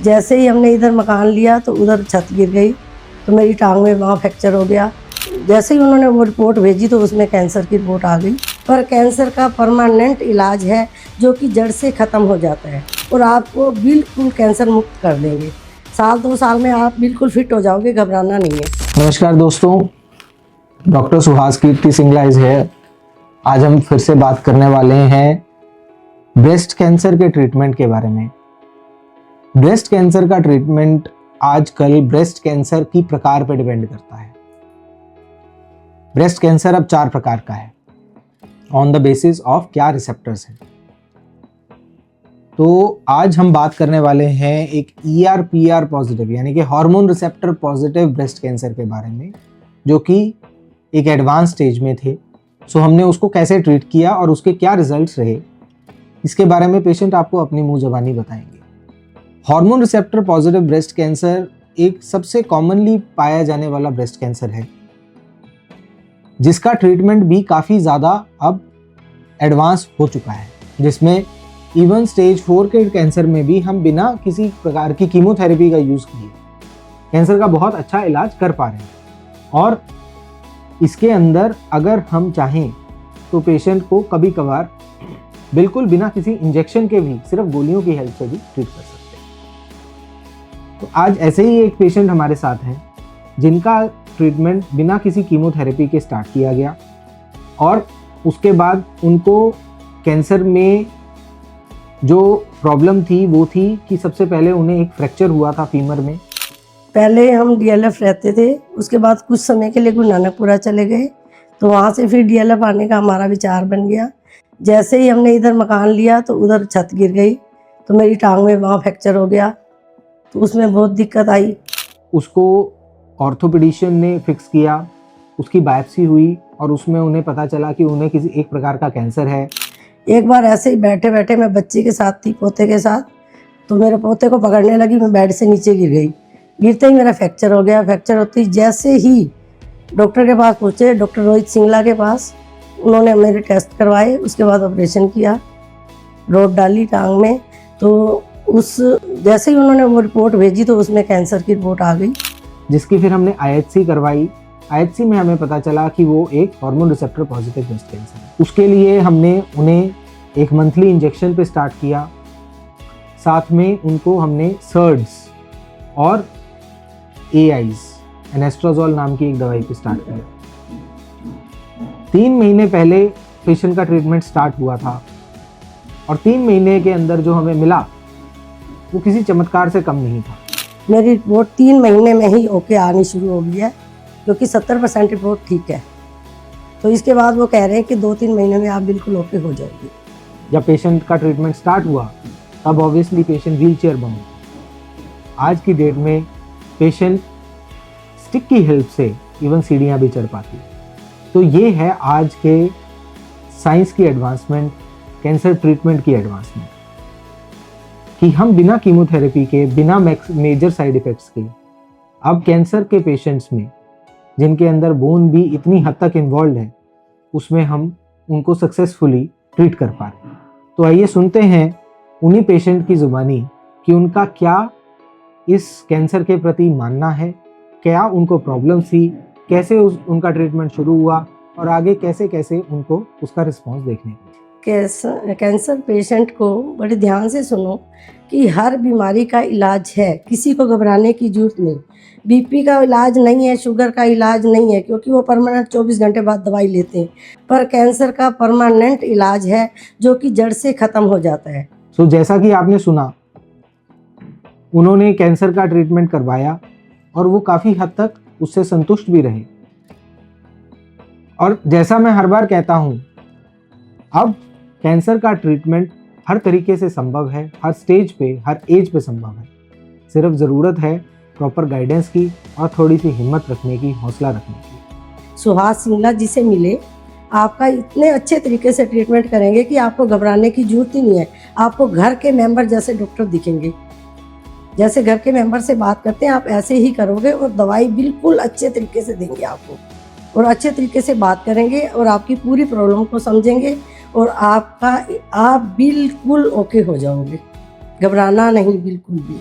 जैसे ही हमने इधर मकान लिया तो उधर छत गिर गई, तो मेरी टांग में वहाँ फ्रैक्चर हो गया। जैसे ही उन्होंने वो रिपोर्ट भेजी तो उसमें कैंसर की रिपोर्ट आ गई। पर कैंसर का परमानेंट इलाज है जो कि जड़ से ख़त्म हो जाता है और आपको बिल्कुल कैंसर मुक्त कर देंगे। 1-2 साल में आप बिल्कुल फिट हो जाओगे, घबराना नहीं है। नमस्कार दोस्तों, doctor Suhas Kirti Singla is है। आज हम फिर से बात करने वाले हैं ब्रेस्ट कैंसर के ट्रीटमेंट के बारे में। ब्रेस्ट कैंसर का ट्रीटमेंट आजकल ब्रेस्ट कैंसर की प्रकार पर डिपेंड करता है। ब्रेस्ट कैंसर अब 4 प्रकार का है ऑन द बेसिस ऑफ क्या रिसेप्टर्स हैं। तो आज हम बात करने वाले हैं एक ER/PR पॉजिटिव यानी कि hormone receptor positive breast cancer के बारे में, जो कि एक एडवांस स्टेज में थे। सो हमने उसको कैसे ट्रीट किया और उसके क्या रिजल्ट्स रहे, इसके बारे में पेशेंट आपको अपनी मुंह ज़बानी बताएंगे। Hormone receptor positive breast cancer एक सबसे कॉमनली पाया जाने वाला ब्रेस्ट कैंसर है, जिसका ट्रीटमेंट भी काफ़ी ज़्यादा अब एडवांस हो चुका है, जिसमें इवन स्टेज 4 के कैंसर में भी हम बिना किसी प्रकार की कीमोथेरेपी का यूज़ किए कैंसर का बहुत अच्छा इलाज कर पा रहे हैं। और इसके अंदर अगर हम चाहें तो पेशेंट को कभी कभार बिल्कुल बिना किसी इंजेक्शन के भी सिर्फ गोलियों की हेल्प से भी ट्रीट कर सकते हैं। तो आज ऐसे ही एक पेशेंट हमारे साथ हैं जिनका ट्रीटमेंट बिना किसी कीमोथेरेपी के स्टार्ट किया गया और उसके बाद उनको कैंसर में जो प्रॉब्लम थी वो थी कि सबसे पहले उन्हें एक फ्रैक्चर हुआ था फीमर में। पहले हम DLF रहते थे, उसके बाद कुछ समय के लिए गुरु नानकपुरा चले गए, तो वहाँ से फिर DLF आने का हमारा विचार बन गया। जैसे ही हमने इधर मकान लिया तो उधर छत गिर गई, तो मेरी टांग में वहाँ फ्रैक्चर हो गया, तो उसमें बहुत दिक्कत आई। उसको ऑर्थोपेडिशियन ने फिक्स किया, उसकी बायोप्सी हुई और उसमें उन्हें पता चला कि उन्हें किसी एक प्रकार का कैंसर है। एक बार ऐसे ही बैठे बैठे मैं बच्चे के साथ थी, पोते के साथ, तो मेरे पोते को पकड़ने लगी, मैं बेड से नीचे गिर गई। गिरते ही मेरा फ्रैक्चर हो गया। फ्रैक्चर होते ही जैसे ही डॉक्टर के पास पहुँचे, डॉक्टर रोहित सिंगला के पास, उन्होंने मेरे टेस्ट करवाए, उसके बाद ऑपरेशन किया, रोड डाली टांग में। तो उस जैसे ही उन्होंने वो रिपोर्ट भेजी तो उसमें कैंसर की रिपोर्ट आ गई, जिसकी फिर हमने IHC करवाई। IHC में हमें पता चला कि वो एक hormone receptor positive breast cancer है। उसके लिए हमने उन्हें एक मंथली इंजेक्शन पे स्टार्ट किया, साथ में उनको हमने सर्ड्स और AIs एनेस्ट्राजोल नाम की एक दवाई पे स्टार्ट किया। 3 महीने पहले पेशेंट का ट्रीटमेंट स्टार्ट हुआ था और 3 महीने के अंदर जो हमें मिला वो किसी चमत्कार से कम नहीं था। मेरी रिपोर्ट 3 महीने में ही ओके आनी शुरू हो गई है, क्योंकि 70% रिपोर्ट ठीक है। तो इसके बाद वो कह रहे हैं कि 2-3 महीने में आप बिल्कुल ओके हो जाएगी। जब पेशेंट का ट्रीटमेंट स्टार्ट हुआ तब ऑब्वियसली पेशेंट व्हीलचेयर बना। आज की डेट में पेशेंट स्टिक की हेल्प से इवन सीढ़ियाँ भी चढ़ पाती। तो ये है आज के साइंस की एडवांसमेंट, कैंसर ट्रीटमेंट की एडवांसमेंट, कि हम बिना कीमोथेरेपी के, बिना मेजर साइड इफ़ेक्ट्स के अब कैंसर के पेशेंट्स में, जिनके अंदर बोन भी इतनी हद तक इन्वॉल्व है, उसमें हम उनको सक्सेसफुली ट्रीट कर पा रहे हैं। तो आइए सुनते हैं उन्हीं पेशेंट की ज़ुबानी कि उनका क्या इस कैंसर के प्रति मानना है, क्या उनको प्रॉब्लम थी, कैसे उनका ट्रीटमेंट शुरू हुआ और आगे कैसे कैसे उनको उसका रिस्पॉन्स देखने को। कैंसर पेशेंट को बड़े ध्यान से सुनो कि हर बीमारी का इलाज है, किसी को घबराने की जरूरत नहीं। BP का इलाज नहीं है, शुगर का इलाज नहीं है, क्योंकि वो परमानेंट 24 घंटे बाद दवाई लेते हैं। पर कैंसर का परमानेंट इलाज है जो कि जड़ से ख़त्म हो जाता है। सो जैसा कि आपने सुना, उन्होंने कैंसर का ट्रीटमेंट करवाया और वो काफ़ी हद तक उससे संतुष्ट भी रहे। और जैसा मैं हर बार कहता हूँ, अब कैंसर का ट्रीटमेंट हर तरीके से संभव है, हर स्टेज पे, हर एज पे संभव है। सिर्फ ज़रूरत है प्रॉपर गाइडेंस की और थोड़ी सी हिम्मत रखने की, हौसला रखने की। सुहास सिंगला जी से मिले, आपका इतने अच्छे तरीके से ट्रीटमेंट करेंगे कि आपको घबराने की जरूरत ही नहीं है। आपको घर के मेंबर जैसे डॉक्टर दिखेंगे, जैसे घर के मेंबर से बात करते हैं आप ऐसे ही करोगे और दवाई बिल्कुल अच्छे तरीके से देंगे आपको, और अच्छे तरीके से बात करेंगे और आपकी पूरी प्रॉब्लम को समझेंगे और आप बिल्कुल ओके हो जाओगे। घबराना नहीं बिल्कुल भी।